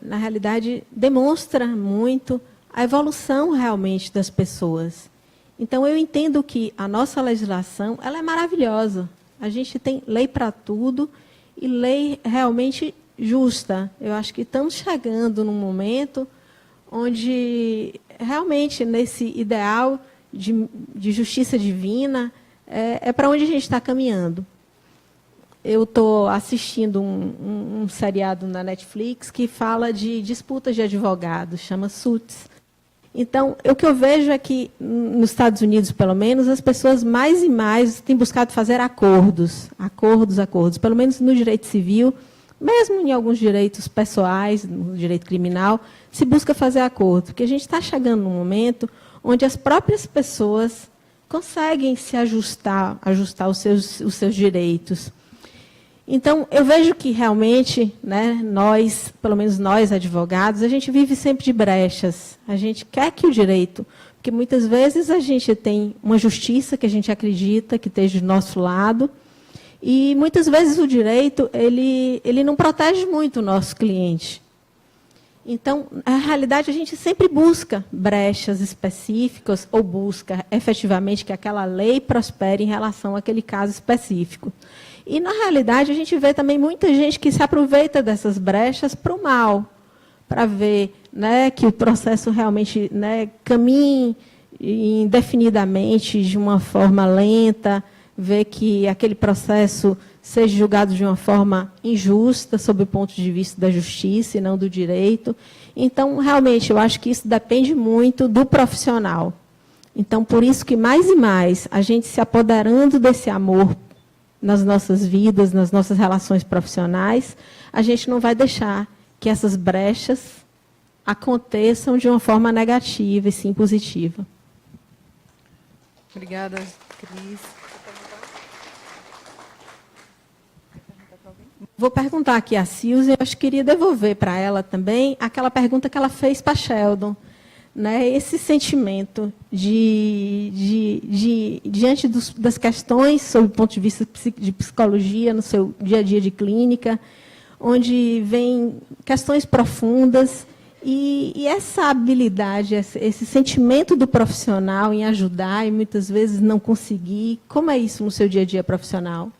na realidade, demonstra muito a evolução realmente das pessoas. Então, eu entendo que a nossa legislação ela é maravilhosa. A gente tem lei para tudo e lei realmente justa. Eu acho que estamos chegando num momento onde, realmente, nesse ideal de justiça divina, é para onde a gente está caminhando. Eu estou assistindo um seriado na Netflix que fala de disputas de advogados, chama Suits. Então, o que eu vejo é que, nos Estados Unidos, pelo menos, as pessoas mais e mais têm buscado fazer acordos. Pelo menos no direito civil, mesmo em alguns direitos pessoais, no direito criminal, se busca fazer acordo, porque a gente está chegando num momento onde as próprias pessoas conseguem se ajustar os seus direitos. Então, eu vejo que realmente, né, nós, pelo menos nós advogados, a gente vive sempre de brechas. A gente quer que o direito, porque muitas vezes a gente tem uma justiça que a gente acredita que esteja do nosso lado, e muitas vezes o direito ele não protege muito o nosso cliente. Então, na realidade, a gente sempre busca brechas específicas ou busca efetivamente que aquela lei prospere em relação àquele caso específico. E, na realidade, a gente vê também muita gente que se aproveita dessas brechas para o mal, para ver, né, que o processo realmente, né, caminhe indefinidamente, de uma forma lenta, ver que aquele processo seja julgado de uma forma injusta, sob o ponto de vista da justiça e não do direito. Então, realmente, eu acho que isso depende muito do profissional. Então, por isso que, mais e mais, a gente se apoderando desse amor nas nossas vidas, nas nossas relações profissionais, a gente não vai deixar que essas brechas aconteçam de uma forma negativa e sim positiva. Obrigada, Cris. Vou perguntar aqui a Silvia, eu acho que queria devolver para ela também aquela pergunta que ela fez para Sheldon. Né, esse sentimento diante das questões, sob o ponto de vista de psicologia, no seu dia a dia de clínica, onde vem questões profundas, e essa habilidade, esse sentimento do profissional em ajudar e muitas vezes não conseguir, como é isso no seu dia a dia profissional?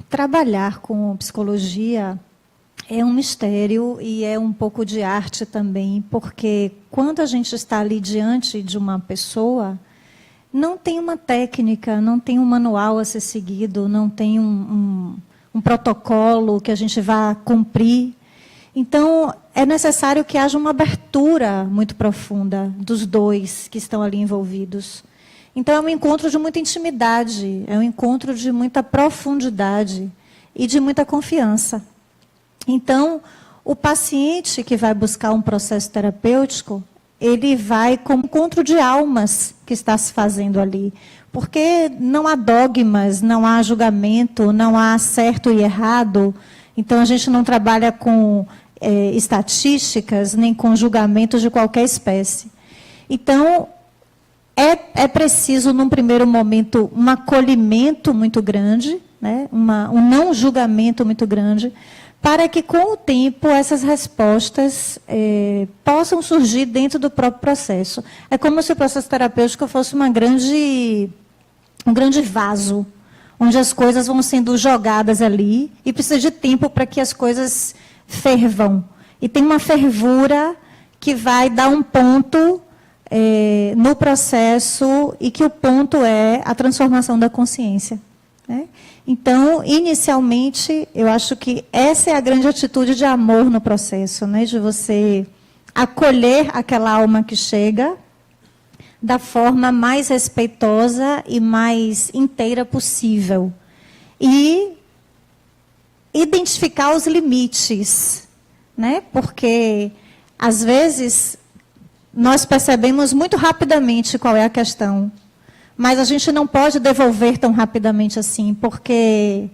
Trabalhar com psicologia é um mistério e é um pouco de arte também, porque quando a gente está ali diante de uma pessoa, não tem uma técnica, não tem um manual a ser seguido, não tem um protocolo que a gente vá cumprir. Então, é necessário que haja uma abertura muito profunda dos dois que estão ali envolvidos. Então, é um encontro de muita intimidade, é um encontro de muita profundidade e de muita confiança. Então, o paciente que vai buscar um processo terapêutico, ele vai como um encontro de almas que está se fazendo ali. Porque não há dogmas, não há julgamento, não há certo e errado. Então, a gente não trabalha com estatísticas, nem com julgamentos de qualquer espécie. Então, é preciso, num primeiro momento, um acolhimento muito grande, né? Um não julgamento muito grande, para que, com o tempo, essas respostas possam surgir dentro do próprio processo. É como se o processo terapêutico fosse um grande vaso, onde as coisas vão sendo jogadas ali, e precisa de tempo para que as coisas fervam. E tem uma fervura que vai dar um ponto no processo, e que o ponto é a transformação da consciência. Né? Então, inicialmente, eu acho que essa é a grande atitude de amor no processo, né? De você acolher aquela alma que chega da forma mais respeitosa e mais inteira possível. E identificar os limites, né? Porque, às vezes, nós percebemos muito rapidamente qual é a questão. Mas a gente não pode devolver tão rapidamente assim, porque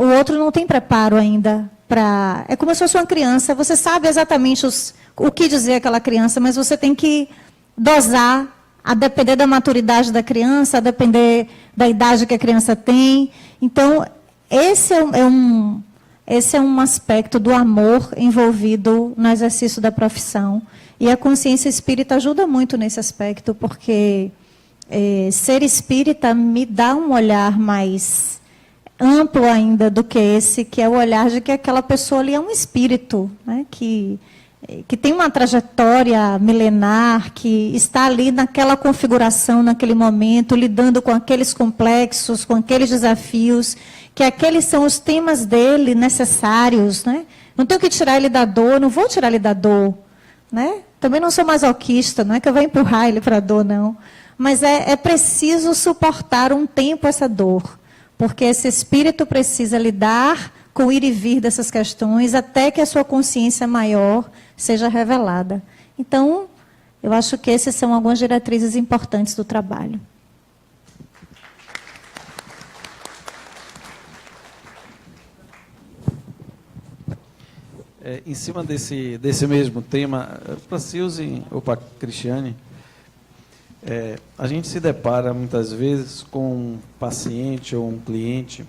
o outro não tem preparo ainda para... É como se fosse uma criança, você sabe exatamente o que dizer àquela criança, mas você tem que dosar, a depender da maturidade da criança, a depender da idade que a criança tem. Então, esse é um aspecto do amor envolvido no exercício da profissão. E a consciência espírita ajuda muito nesse aspecto, porque... ser espírita me dá um olhar mais amplo ainda do que esse, que é o olhar de que aquela pessoa ali é um espírito, né, que tem uma trajetória milenar, que está ali naquela configuração, naquele momento, lidando com aqueles complexos, com aqueles desafios, que aqueles são os temas dele necessários. Né? Não tenho que tirar ele da dor, não vou tirar ele da dor. Né? Também não sou masoquista, não é que eu vou empurrar ele para a dor, não. Mas é preciso suportar um tempo essa dor. porque esse espírito precisa lidar com o ir e vir dessas questões até que a sua consciência maior seja revelada. Então, eu acho que essas são algumas diretrizes importantes do trabalho. Em cima desse mesmo tema, para Silze ou para Cristiane, a gente se depara muitas vezes com um paciente ou um cliente,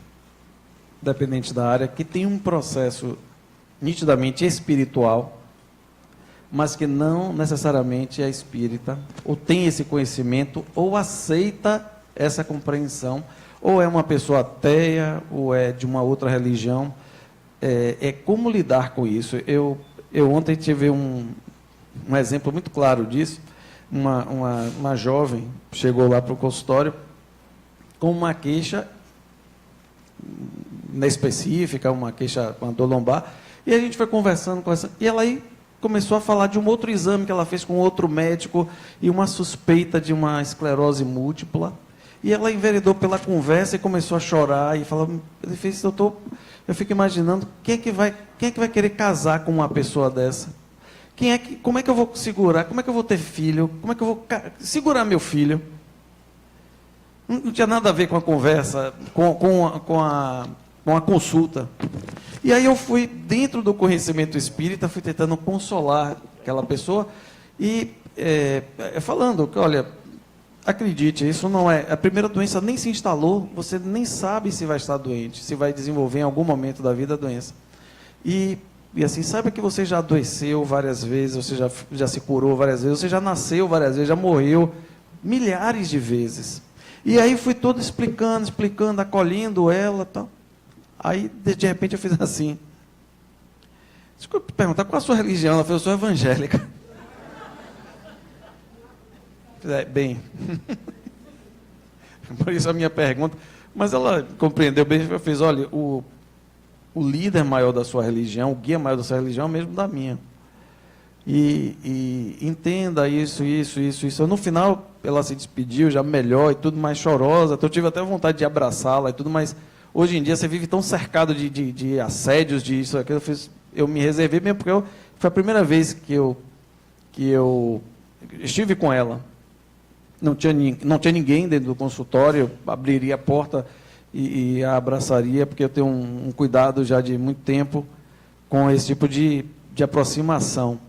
dependente da área, que tem um processo nitidamente espiritual, mas que não necessariamente é espírita, ou tem esse conhecimento, ou aceita essa compreensão, ou é uma pessoa ateia, ou é de uma outra religião. Como lidar com isso. Eu ontem tive um exemplo muito claro disso. Uma jovem chegou lá para o consultório com uma queixa específica, uma queixa com a dor lombar, e a gente foi conversando, e ela aí começou a falar de um outro exame que ela fez com outro médico e uma suspeita de uma esclerose múltipla. E ela enveredou pela conversa e começou a chorar e falou: doutor, eu fico imaginando quem é que vai querer casar com uma pessoa dessa? Como é que eu vou segurar? Como é que eu vou ter filho? Como é que eu vou segurar meu filho? Não tinha nada a ver com a conversa, com a consulta. E aí eu fui, dentro do conhecimento espírita, fui tentando consolar aquela pessoa e falando que, olha, acredite, isso não é... A primeira doença nem se instalou, você nem sabe se vai estar doente, se vai desenvolver em algum momento da vida a doença. E assim, saiba que você já adoeceu várias vezes, você já se curou várias vezes, você já nasceu várias vezes, já morreu milhares de vezes. E aí fui todo explicando, acolhendo ela e tal. Aí, de repente, eu fiz assim. Desculpa perguntar, qual a sua religião? Ela falou: eu sou evangélica. Bem, por isso a minha pergunta. Mas ela compreendeu bem, eu fiz: olha, o líder maior da sua religião, o guia maior da sua religião é o mesmo da minha. E entenda isso. No final, ela se despediu, já melhor e tudo, mais chorosa. Então, eu tive até vontade de abraçá-la e tudo, mas hoje em dia você vive tão cercado de assédios, de isso, aquilo. Eu me reservei mesmo, porque foi a primeira vez que eu estive com ela. Não tinha ninguém dentro do consultório, eu abriria a porta e a abraçaria, porque eu tenho um cuidado já de muito tempo com esse tipo de aproximação.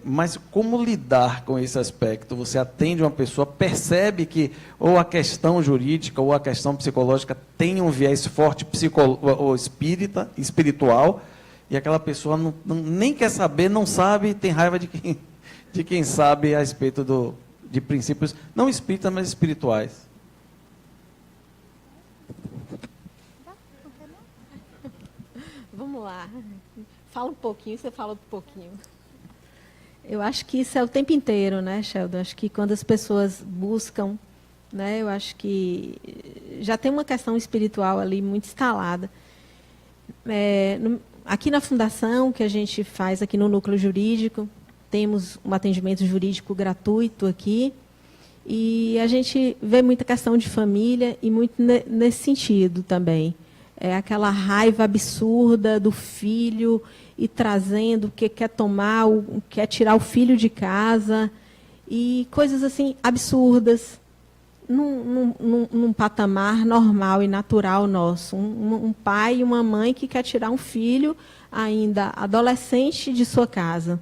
Mas como lidar com esse aspecto? Você atende uma pessoa, percebe que ou a questão jurídica ou a questão psicológica tem um viés forte ou espiritual, e aquela pessoa nem quer saber, não sabe, tem raiva de quem sabe a respeito de princípios, não espíritas, mas espirituais. Vamos lá. Fala um pouquinho, você fala um pouquinho. Eu acho que isso é o tempo inteiro, né, Sheldon? Acho que quando as pessoas buscam, né, eu acho que já tem uma questão espiritual ali muito instalada. Aqui na Fundação, que a gente faz aqui no Núcleo Jurídico, temos um atendimento jurídico gratuito aqui, e a gente vê muita questão de família e muito nesse sentido também. É aquela raiva absurda do filho e trazendo que quer tomar, quer tirar o filho de casa, e coisas assim absurdas, num patamar normal e natural nosso. Um pai e uma mãe que quer tirar um filho ainda adolescente de sua casa.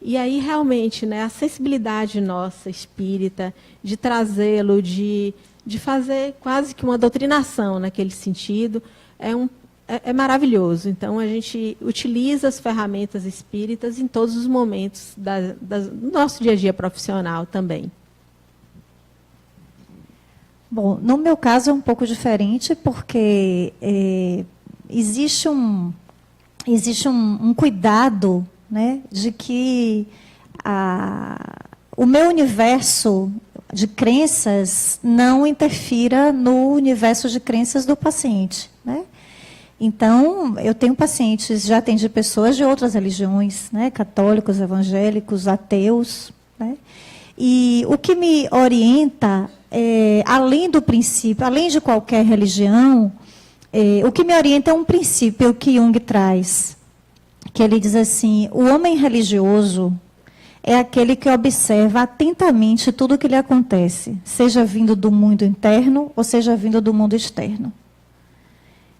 E aí, realmente, né, a sensibilidade nossa, espírita, de trazê-lo, de fazer quase que uma doutrinação naquele sentido, é maravilhoso. Então, a gente utiliza as ferramentas espíritas em todos os momentos do nosso dia a dia profissional também. Bom, no meu caso é um pouco diferente, porque existe um cuidado, né, de que o meu universo de crenças não interfira no universo de crenças do paciente, né? Então, eu tenho pacientes, já atendi pessoas de outras religiões, né, católicos, evangélicos, ateus, né? E o que me orienta além do princípio, além de qualquer religião, o que me orienta é um princípio que Jung traz, que ele diz assim: o homem religioso é aquele que observa atentamente tudo o que lhe acontece, seja vindo do mundo interno ou seja vindo do mundo externo.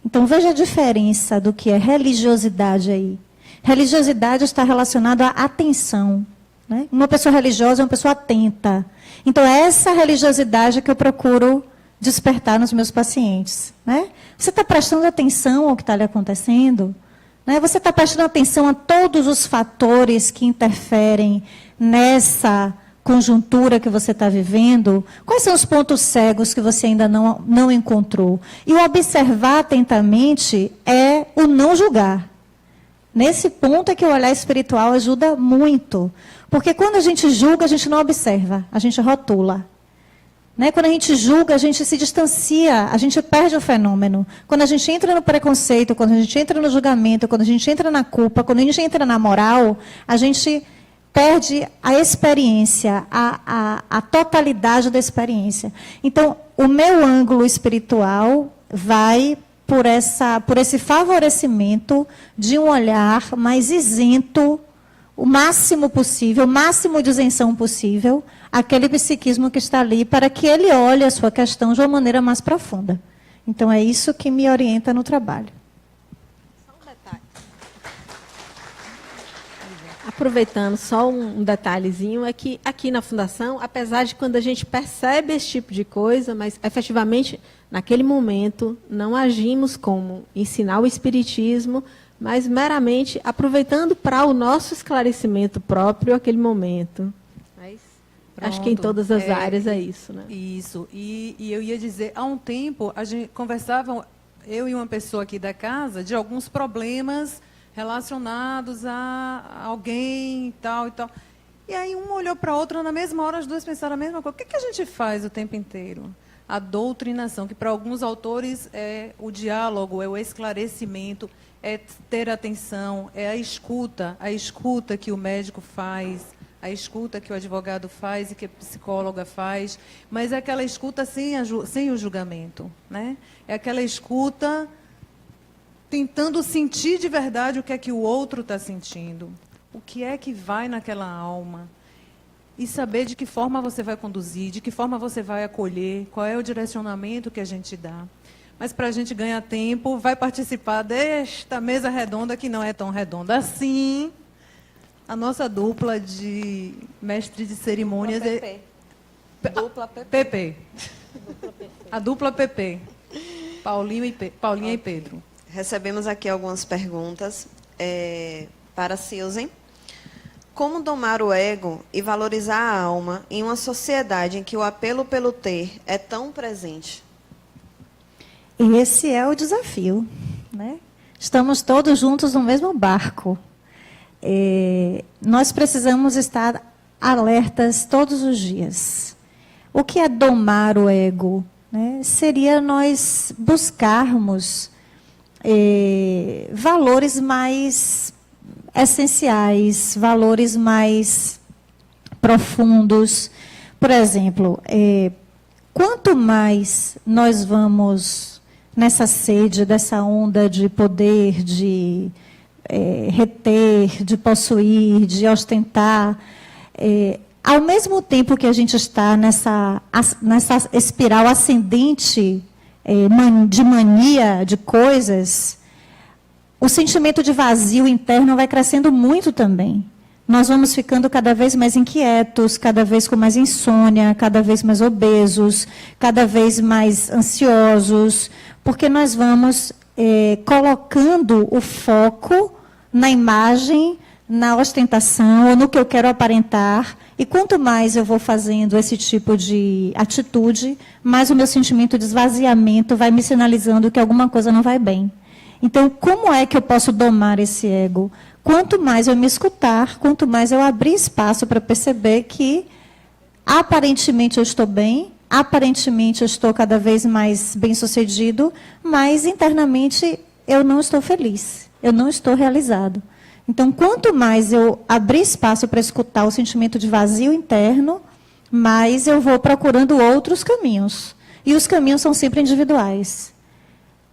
Então, veja a diferença do que é religiosidade aí. Religiosidade está relacionada à atenção, né? Uma pessoa religiosa é uma pessoa atenta. Então, é essa religiosidade que eu procuro despertar nos meus pacientes, né? Você está prestando atenção ao que está lhe acontecendo? Né? Você está prestando atenção a todos os fatores que interferem nessa conjuntura que você está vivendo? Quais são os pontos cegos que você ainda não encontrou? E o observar atentamente é o não julgar. Nesse ponto é que o olhar espiritual ajuda muito. Porque quando a gente julga, a gente não observa, a gente rotula. Né? Quando a gente julga, a gente se distancia, a gente perde o fenômeno. Quando a gente entra no preconceito, quando a gente entra no julgamento, quando a gente entra na culpa, quando a gente entra na moral, a gente perde a experiência, a totalidade da experiência. Então, o meu ângulo espiritual vai por esse favorecimento de um olhar mais isento, o máximo possível, o máximo de isenção possível, aquele psiquismo que está ali, para que ele olhe a sua questão de uma maneira mais profunda. Então, é isso que me orienta no trabalho. Só um detalhe. Aproveitando só um detalhezinho, é que aqui na Fundação, apesar de quando a gente percebe esse tipo de coisa, mas efetivamente, naquele momento, não agimos como ensinar o Espiritismo, mas meramente aproveitando para o nosso esclarecimento próprio aquele momento. Mas, acho que em todas as áreas é isso, né? Isso. E eu ia dizer, há um tempo, a gente conversava, eu e uma pessoa aqui da casa, de alguns problemas relacionados a alguém e tal e tal. E aí um olhou para a outra, na mesma hora as duas pensaram a mesma coisa. O que a gente faz o tempo inteiro? A doutrinação, que para alguns autores é o diálogo, é o esclarecimento, é ter atenção, é a escuta que o médico faz, a escuta que o advogado faz e que a psicóloga faz, mas é aquela escuta sem o julgamento, né? É aquela escuta tentando sentir de verdade o que é que o outro está sentindo, o que é que vai naquela alma, e saber de que forma você vai conduzir, de que forma você vai acolher, qual é o direcionamento que a gente dá. Mas, para a gente ganhar tempo, vai participar desta mesa redonda, que não é tão redonda assim, a nossa dupla de mestre de cerimônias. Dupla PP. PP. A dupla PP. Paulinha e Pedro. Recebemos aqui algumas perguntas para Susan. Como domar o ego e valorizar a alma em uma sociedade em que o apelo pelo ter é tão presente? Esse é o desafio, né? Estamos todos juntos no mesmo barco. Nós precisamos estar alertas todos os dias. O que é domar o ego? Né? Seria nós buscarmos valores mais essenciais, valores mais profundos. Por exemplo, quanto mais nós vamos nessa sede, dessa onda de poder, de reter, de possuir, de ostentar, ao mesmo tempo que a gente está nessa espiral ascendente de mania de coisas, o sentimento de vazio interno vai crescendo muito também. Nós vamos ficando cada vez mais inquietos, cada vez com mais insônia, cada vez mais obesos, cada vez mais ansiosos, porque nós vamos colocando o foco na imagem, na ostentação, ou no que eu quero aparentar. E quanto mais eu vou fazendo esse tipo de atitude, mais o meu sentimento de esvaziamento vai me sinalizando que alguma coisa não vai bem. Então, como é que eu posso domar esse ego? Quanto mais eu me escutar, quanto mais eu abrir espaço para perceber que, aparentemente, eu estou bem, aparentemente, eu estou cada vez mais bem-sucedido, mas, internamente, eu não estou feliz, eu não estou realizado. Então, quanto mais eu abrir espaço para escutar o sentimento de vazio interno, mas eu vou procurando outros caminhos. E os caminhos são sempre individuais.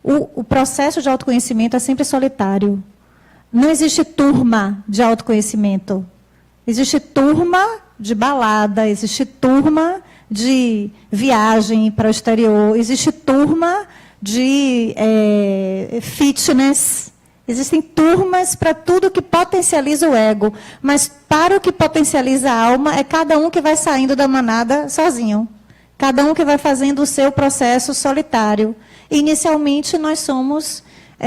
O processo de autoconhecimento é sempre solitário. Não existe turma de autoconhecimento. Existe turma de balada, existe turma de viagem para o exterior, existe turma de fitness. Existem turmas para tudo que potencializa o ego, mas para o que potencializa a alma, é cada um que vai saindo da manada sozinho. Cada um que vai fazendo o seu processo solitário. Inicialmente, nós somos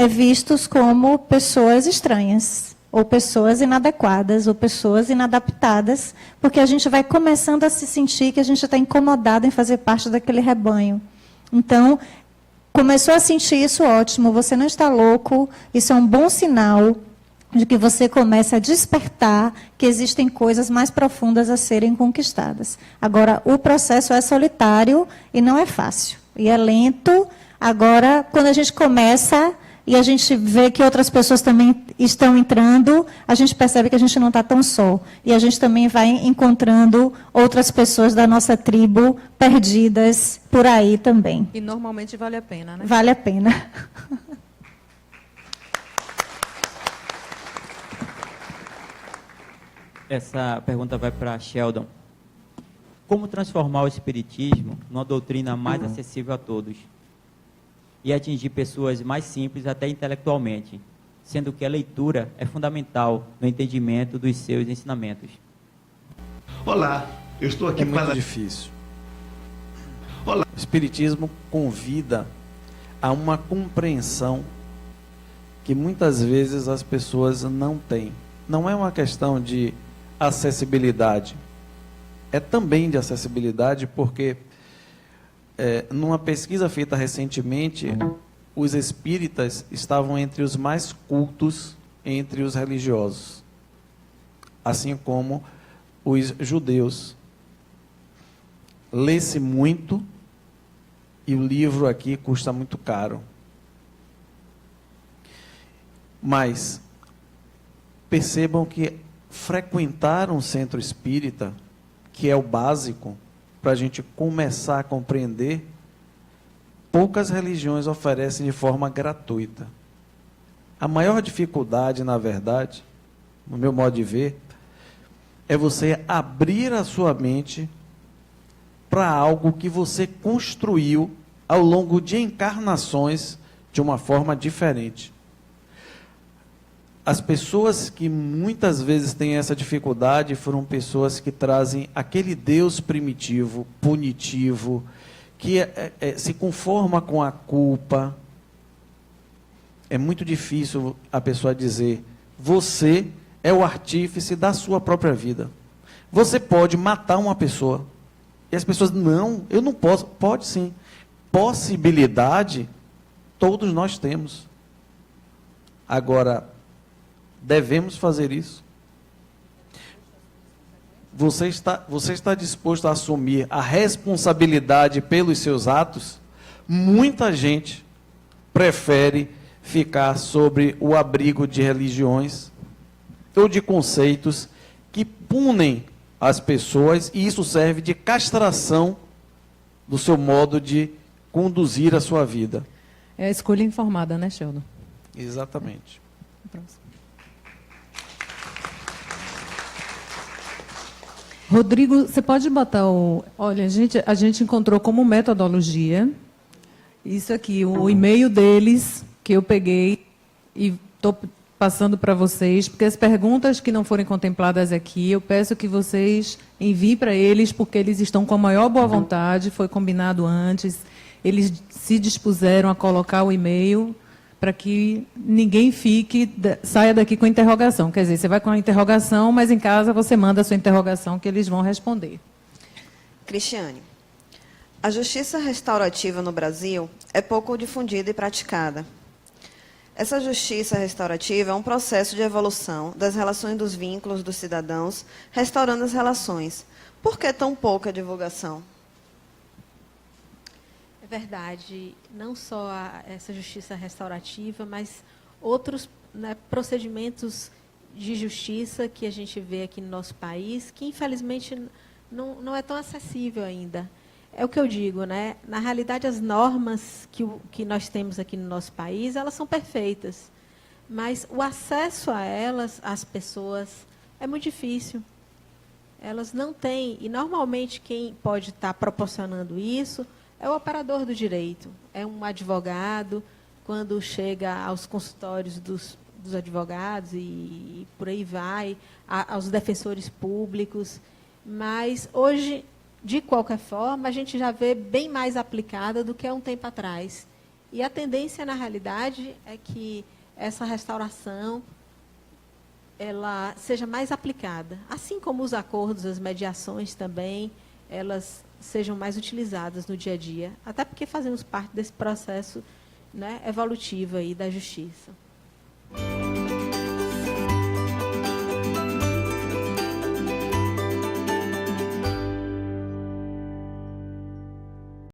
vistos como pessoas estranhas, ou pessoas inadequadas, ou pessoas inadaptadas, porque a gente vai começando a se sentir que a gente está incomodado em fazer parte daquele rebanho. Então, começou a sentir isso, ótimo, você não está louco, isso é um bom sinal de que você começa a despertar que existem coisas mais profundas a serem conquistadas. Agora, o processo é solitário e não é fácil, e é lento. Agora, quando a gente começa e a gente vê que outras pessoas também estão entrando, a gente percebe que a gente não está tão só. E a gente também vai encontrando outras pessoas da nossa tribo perdidas por aí também. E normalmente vale a pena, né? Vale a pena. Essa pergunta vai para Sheldon. Como transformar o espiritismo numa doutrina mais acessível a todos e atingir pessoas mais simples até intelectualmente, sendo que a leitura é fundamental no entendimento dos seus ensinamentos? Olá, eu estou aqui É muito para... difícil. Olá. O Espiritismo convida a uma compreensão que muitas vezes as pessoas não têm. Não é uma questão de acessibilidade. É também de acessibilidade, porque numa pesquisa feita recentemente, os espíritas estavam entre os mais cultos entre os religiosos, assim como os judeus. Lê-se muito e o livro aqui custa muito caro. Mas percebam que frequentar um centro espírita, que é o básico para a gente começar a compreender, poucas religiões oferecem de forma gratuita. A maior dificuldade, na verdade, no meu modo de ver, é você abrir a sua mente para algo que você construiu ao longo de encarnações de uma forma diferente. As pessoas que muitas vezes têm essa dificuldade foram pessoas que trazem aquele Deus primitivo, punitivo, que se conforma com a culpa. É muito difícil a pessoa dizer: você é o artífice da sua própria vida. Você pode matar uma pessoa. E as pessoas: não, eu não posso. Pode sim. Possibilidade, todos nós temos. Agora, devemos fazer isso? Você está disposto a assumir a responsabilidade pelos seus atos? Muita gente prefere ficar sobre o abrigo de religiões ou de conceitos que punem as pessoas, e isso serve de castração do seu modo de conduzir a sua vida. É a escolha informada, né, Sheldon? Exatamente. Próximo. Rodrigo, você pode botar o... Olha, a gente encontrou como metodologia isso aqui, o e-mail deles, que eu peguei e estou passando para vocês, porque as perguntas que não forem contempladas aqui, eu peço que vocês enviem para eles, porque eles estão com a maior boa vontade, foi combinado antes, eles se dispuseram a colocar o e-mail para que ninguém saia daqui com interrogação. Quer dizer, você vai com a interrogação, mas em casa você manda a sua interrogação que eles vão responder. Cristiane, a justiça restaurativa no Brasil é pouco difundida e praticada. Essa justiça restaurativa é um processo de evolução das relações dos vínculos dos cidadãos, restaurando as relações. Por que tão pouca divulgação? É verdade, não só essa justiça restaurativa, mas outros, né, procedimentos de justiça que a gente vê aqui no nosso país, que infelizmente não é tão acessível ainda. É o que eu digo, né? Na realidade, as normas que nós temos aqui no nosso país, elas são perfeitas. Mas o acesso a elas, às pessoas, é muito difícil. Elas não têm, e normalmente quem pode estar proporcionando isso é o operador do direito, é um advogado, quando chega aos consultórios dos advogados e por aí vai, aos defensores públicos. Mas hoje, de qualquer forma, a gente já vê bem mais aplicada do que há um tempo atrás. E a tendência, na realidade, é que essa restauração ela seja mais aplicada. Assim como os acordos, as mediações também, elas sejam mais utilizadas no dia a dia. Até porque fazemos parte desse processo, né, evolutivo aí da justiça.